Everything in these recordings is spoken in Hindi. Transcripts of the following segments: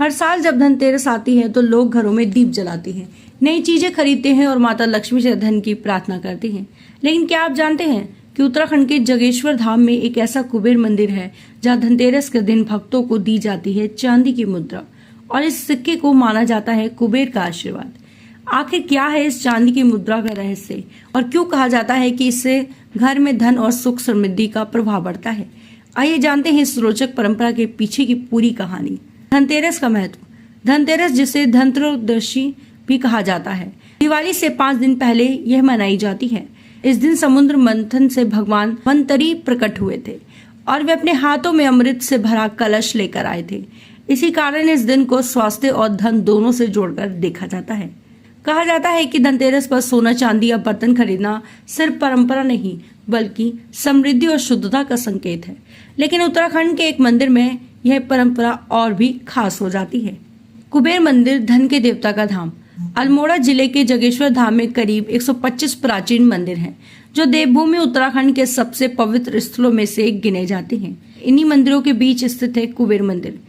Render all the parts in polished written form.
हर साल जब धनतेरस आती है तो लोग घरों में दीप जलाते हैं, नई चीजें खरीदते हैं और माता लक्ष्मी से धन की प्रार्थना करते हैं। लेकिन क्या आप जानते हैं कि उत्तराखंड के जागेश्वर धाम में एक ऐसा कुबेर मंदिर है जहां धनतेरस के दिन भक्तों को दी जाती है चांदी की मुद्रा और इस सिक्के को माना जाता है कुबेर का आशीर्वाद। आखिर क्या है इस चांदी की मुद्रा का रहस्य और क्यों कहा जाता है कि इससे घर में धन और सुख समृद्धि का प्रभाव बढ़ता है? आइए जानते हैं इस रोचक परंपरा के पीछे की पूरी कहानी। धनतेरस का महत्व। धनतेरस जिसे धनत्रयोदशी भी कहा जाता है, दिवाली से 5 दिन पहले यह मनाई जाती है। इस दिन समुद्र मंथन से भगवान धन्वंतरी प्रकट हुए थे और वे अपने हाथों में अमृत से भरा कलश लेकर आए थे। इसी कारण इस दिन को स्वास्थ्य और धन दोनों से जोड़कर देखा जाता है। कहा जाता है कि धनतेरस पर सोना चांदी या बर्तन खरीदना सिर्फ परंपरा नहीं बल्कि समृद्धि और शुद्धता का संकेत है। लेकिन उत्तराखंड के एक मंदिर में यह परंपरा और भी खास हो जाती है। कुबेर मंदिर धन के देवता का धाम। अल्मोड़ा जिले के जागेश्वर धाम में करीब 125 प्राचीन मंदिर हैं, जो देवभूमि उत्तराखंड के सबसे पवित्र स्थलों में से एक गिने जाते हैं। इन्हीं मंदिरों के बीच स्थित है कुबेर मंदिर,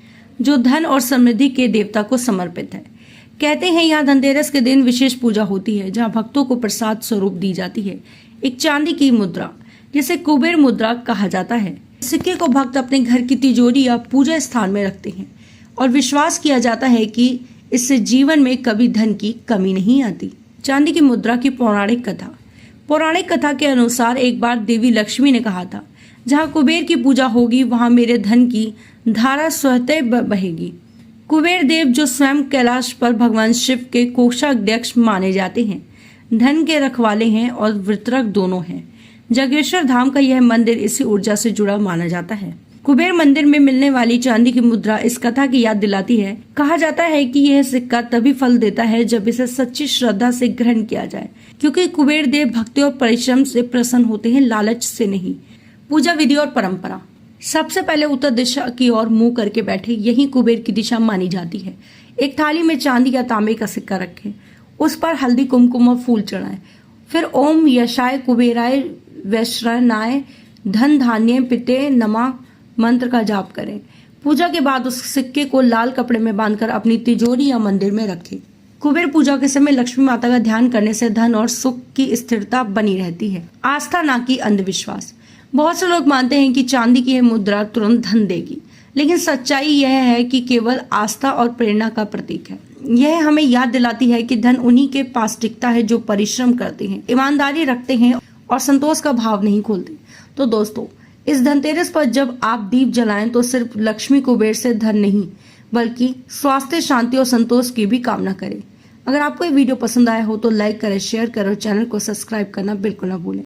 जो धन और समृद्धि के देवता को समर्पित है। कहते हैं यहाँ धनतेरस के दिन विशेष पूजा होती है, जहाँ भक्तों को प्रसाद स्वरूप दी जाती है एक चांदी की मुद्रा, जिसे कुबेर मुद्रा कहा जाता है। सिक्के को भक्त अपने घर की तिजोरी या पूजा स्थान में रखते हैं और विश्वास किया जाता है कि इससे जीवन में कभी धन की कमी नहीं आती। चांदी की मुद्रा की पौराणिक कथा। पौराणिक कथा के अनुसार एक बार देवी लक्ष्मी ने कहा था, जहाँ कुबेर की पूजा होगी वहाँ मेरे धन की धारा स्वतः बहेगी। कुबेर देव, जो स्वयं कैलाश पर भगवान शिव के कोषाध्यक्ष माने जाते हैं, धन के रखवाले हैं और वितरक दोनों हैं। जागेश्वर धाम का यह मंदिर इसी ऊर्जा से जुड़ा माना जाता है। कुबेर मंदिर में मिलने वाली चांदी की मुद्रा इस कथा की याद दिलाती है। कहा जाता है कि यह सिक्का तभी फल देता है जब इसे सच्ची श्रद्धा से ग्रहण किया जाए, क्योंकि कुबेर देव भक्ति और परिश्रम से प्रसन्न होते हैं, लालच से नहीं। पूजा विधि और परंपरा। सबसे पहले उत्तर दिशा की ओर मुंह करके बैठे, यही कुबेर की दिशा मानी जाती है। एक थाली में चांदी या तांबे का सिक्का रखें, उस पर हल्दी कुमकुम और फूल चढ़ाएं। फिर ओम यशाय कुबेराय वैश्रनाय धन धान्य पिते नमा मंत्र का जाप करें। पूजा के बाद उस सिक्के को लाल कपड़े में बांधकर अपनी तिजोरी या मंदिर में रखें। कुबेर पूजा के समय लक्ष्मी माता का ध्यान करने से धन और सुख की स्थिरता बनी रहती है। आस्था ना कि अंधविश्वास। बहुत से लोग मानते हैं कि चांदी की यह मुद्रा तुरंत धन देगी, लेकिन सच्चाई यह है कि केवल आस्था और प्रेरणा का प्रतीक है। यह हमें याद दिलाती है कि धन उन्हीं के पास टिकता है जो परिश्रम करते हैं, ईमानदारी रखते हैं और संतोष का भाव नहीं खोलते। तो दोस्तों, इस धनतेरस पर जब आप दीप जलाएं तो सिर्फ लक्ष्मी कुबेर से धन नहीं बल्कि स्वास्थ्य, शांति और संतोष की भी कामना करें। अगर आपको ये वीडियो पसंद आया हो तो लाइक करें, शेयर करें और चैनल को सब्सक्राइब करना बिल्कुल ना भूलें।